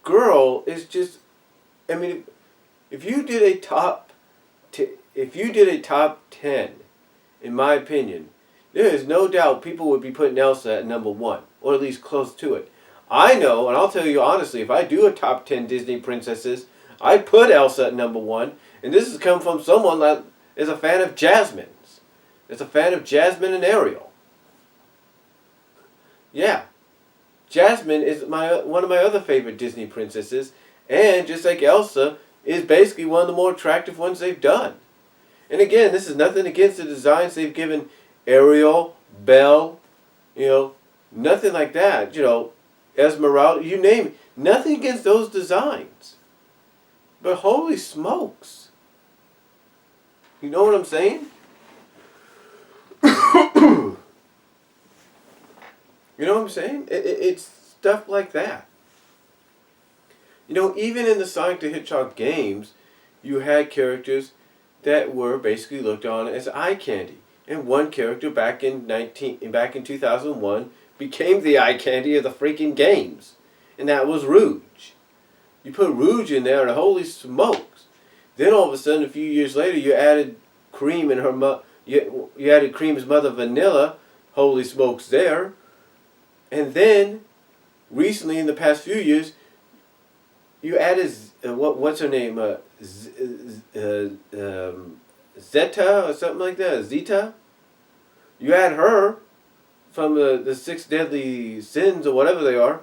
girl is just, I mean, if you did a top 10, in my opinion, there is no doubt people would be putting Elsa at number 1, or at least close to it. I know, and I'll tell you honestly, if I do a top 10 Disney princesses, I put Elsa at number 1, and this has come from someone that is a fan of Jasmine's. Is a fan of Jasmine and Ariel. Yeah. Jasmine is one of my other favorite Disney princesses, and just like Elsa, is basically one of the more attractive ones they've done. And again, this is nothing against the designs they've given Ariel, Belle, nothing like that. Esmeralda, you name it. Nothing against those designs. But holy smokes. You know what I'm saying? You know what I'm saying? It's stuff like that. Even in the Sonic the Hedgehog games, you had characters that were basically looked on as eye candy. And one character back in 2001 became the eye candy of the freaking games. And that was Rouge. You put Rouge in there and holy smokes. Then all of a sudden, a few years later, you added Cream and you added Cream's mother, Vanilla. Holy smokes there. And then, recently in the past few years, you added, what's her name? Zeta or something like that? Zeta? You add her from the 6 deadly sins or whatever they are.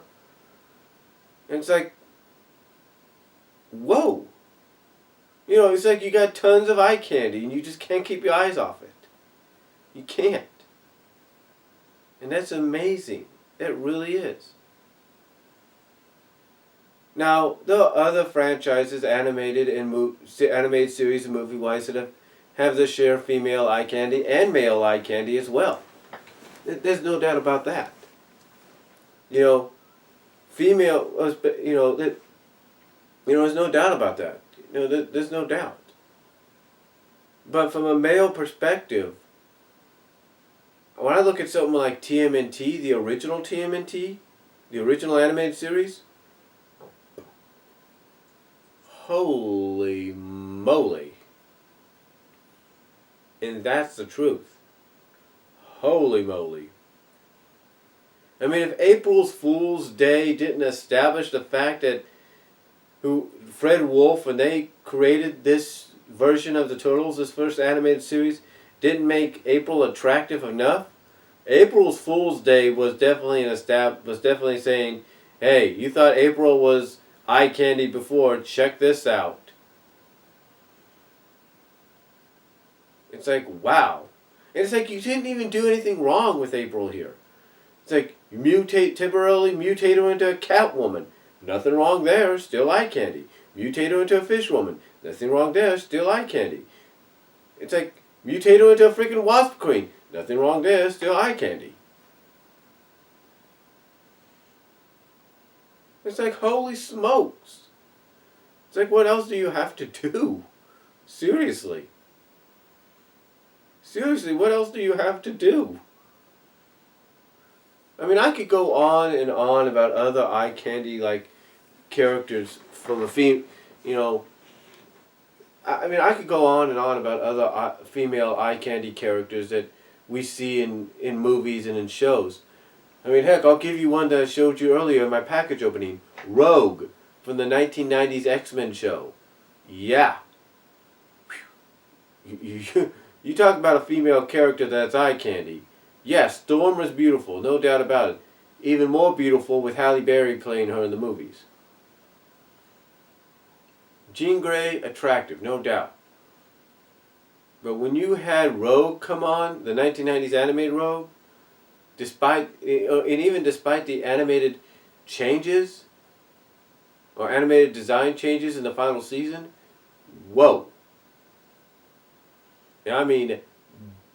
And it's like, whoa. It's like you got tons of eye candy and you just can't keep your eyes off it. You can't. And that's amazing. It really is. Now, there are other franchises, animated series and movie-wise, that have their share of female eye candy and male eye candy as well. There's no doubt about that. Female, there's no doubt about that. There's no doubt. But from a male perspective, when I look at something like TMNT, the original TMNT, the original animated series, holy moly. And that's the truth. Holy moly. I mean, if April's Fool's Day didn't establish the fact that Fred Wolf, when they created this version of the Turtles, this first animated series, didn't make April attractive enough, April's Fool's Day was definitely saying, hey, you thought April was eye candy before, check this out. It's like, wow. And it's like you didn't even do anything wrong with April here. It's like, temporarily mutate her into a cat woman. Nothing wrong there, still eye candy. Mutate her into a fish woman. Nothing wrong there, still eye candy. It's like, mutate her into a freaking wasp queen. Nothing wrong there, still eye candy. It's like, holy smokes. It's like, what else do you have to do? Seriously. Seriously, what else do you have to do? I mean, I could go on and on about other eye candy like characters from a I mean, I could go on and on about other female eye candy characters that we see in movies and in shows. I mean, heck, I'll give you one that I showed you earlier in my package opening. Rogue from the 1990s X-Men show. Yeah. You talk about a female character that's eye candy. Yes, Storm was beautiful, no doubt about it. Even more beautiful with Halle Berry playing her in the movies. Jean Grey, attractive, no doubt. But when you had Rogue come on, the 1990s animated Rogue, despite the animated changes, or animated design changes in the final season, whoa. I mean,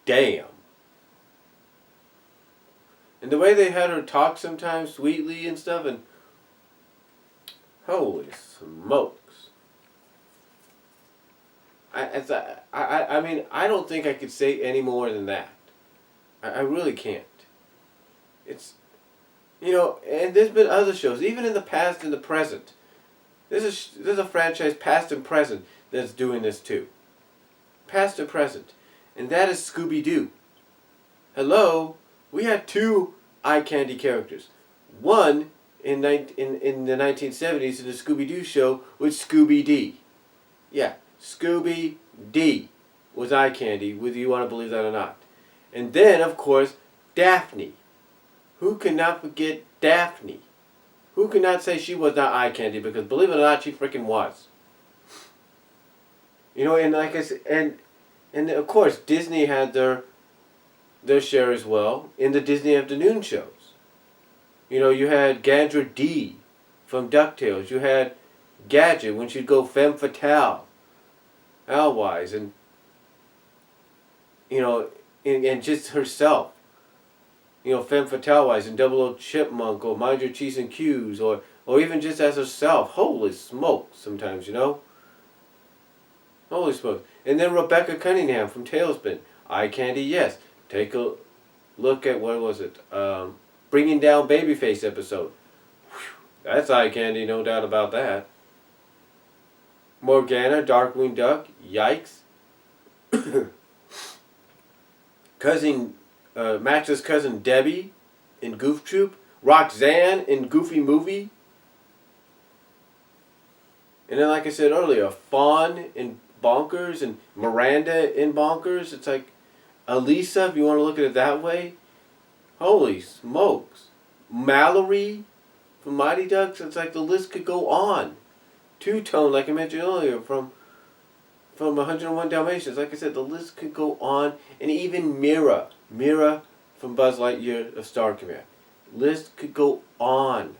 damn. And the way they had her talk sometimes sweetly and stuff, and holy smokes. I mean, I don't think I could say any more than that. I really can't. It's, and there's been other shows, even in the past and the present, There's a franchise, past and present, that's doing this too. Past and present. And that is Scooby-Doo. Hello? We had two eye candy characters. One in the 1970s in the Scooby-Doo show was Scooby-Dee. Yeah, Scooby-Dee was eye candy, whether you want to believe that or not. And then, of course, Daphne. Who cannot forget Daphne? Who cannot say she was not eye candy? Because believe it or not, she freaking was. You know, and like I said, and of course, Disney had their share as well in the Disney afternoon shows. You know, you had Gandra Dee from DuckTales. You had Gadget when she'd go femme fatale, Alwise, and you know, and just herself. You know, femme fatale wise, and Double O Chipmunk, or Mind Your Cheese and Q's, or even just as herself. Holy smokes! Sometimes, you know. Holy smokes! And then Rebecca Cunningham from Tailspin, eye candy, yes. Take a look at, what was it? Bringing Down Babyface episode. Whew, that's eye candy, no doubt about that. Morgana, Darkwing Duck, yikes. Max's cousin Debbie in Goof Troop. Roxanne in Goofy Movie. And then, like I said earlier, Fawn in Bonkers and Miranda in Bonkers. It's like Elisa, if you want to look at it that way. Holy smokes. Mallory from Mighty Ducks. It's like the list could go on. Two-Tone, like I mentioned earlier, from 101 Dalmatians. Like I said, the list could go on. And even Mira from Buzz Lightyear of Star Command. List could go on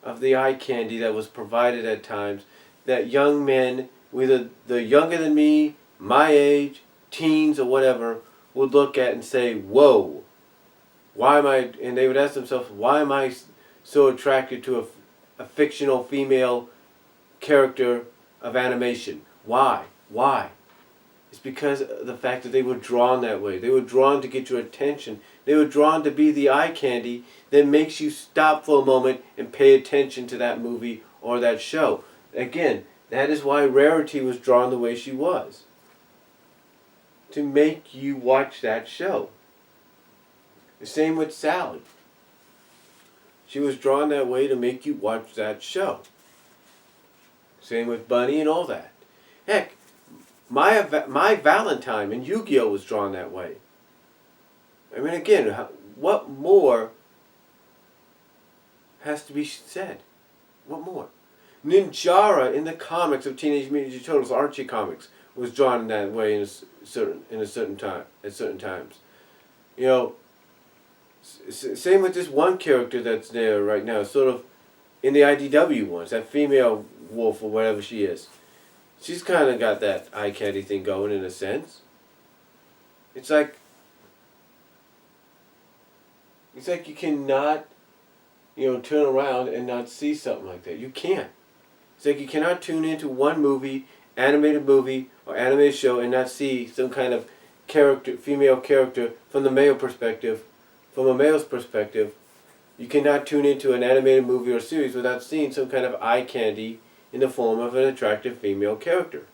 of the eye candy that was provided at times that young men, whether they're younger than me, my age, teens or whatever, would look at and say, whoa, why am I, and they would ask themselves, why am I so attracted to a fictional female character of animation? Why? It's because of the fact that they were drawn that way. They were drawn to get your attention. They were drawn to be the eye candy that makes you stop for a moment and pay attention to that movie or that show. Again, that is why Rarity was drawn the way she was. To make you watch that show. The same with Sally. She was drawn that way to make you watch that show. Same with Bunny and all that. Heck, my Valentine in Yu-Gi-Oh! Was drawn that way. I mean, again, what more has to be said? What more? Ninjara in the comics of Teenage Mutant Ninja Turtles, Archie comics, was drawn that way in a certain time, at certain times. You know, same with this one character that's there right now, sort of in the IDW ones, that female wolf or whatever she is. She's kind of got that eye candy thing going in a sense. It's like you cannot, you know, turn around and not see something like that. You can't. It's like you cannot tune into one movie, animated movie, or animated show and not see some kind of character, female character from the male perspective, from a male's perspective. You cannot tune into an animated movie or series without seeing some kind of eye candy in the form of an attractive female character.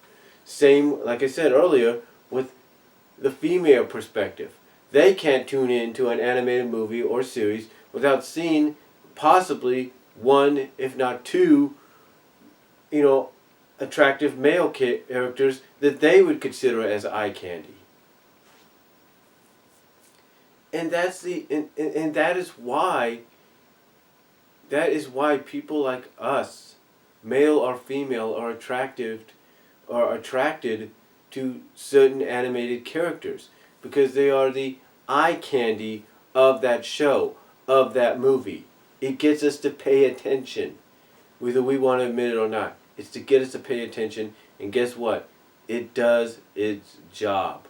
Same, like I said earlier, with the female perspective. They can't tune into an animated movie or series without seeing possibly one, if not two, you know, attractive male characters that they would consider as eye candy. And that's and that is why people like us, male or female, are attracted to certain animated characters because they are the eye candy of that show, of that movie. It gets us to pay attention, whether we want to admit it or not. It's to get us to pay attention, and guess what? It does its job.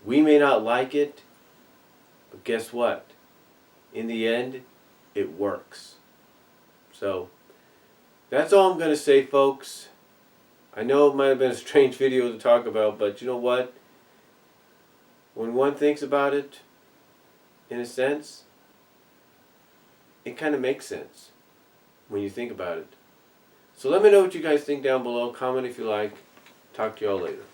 We may not like it, but guess what? In the end, it works. So, that's all I'm going to say, folks. I know it might have been a strange video to talk about, but you know what? When one thinks about it, in a sense, it kind of makes sense when you think about it. So let me know what you guys think down below. Comment if you like. Talk to y'all later.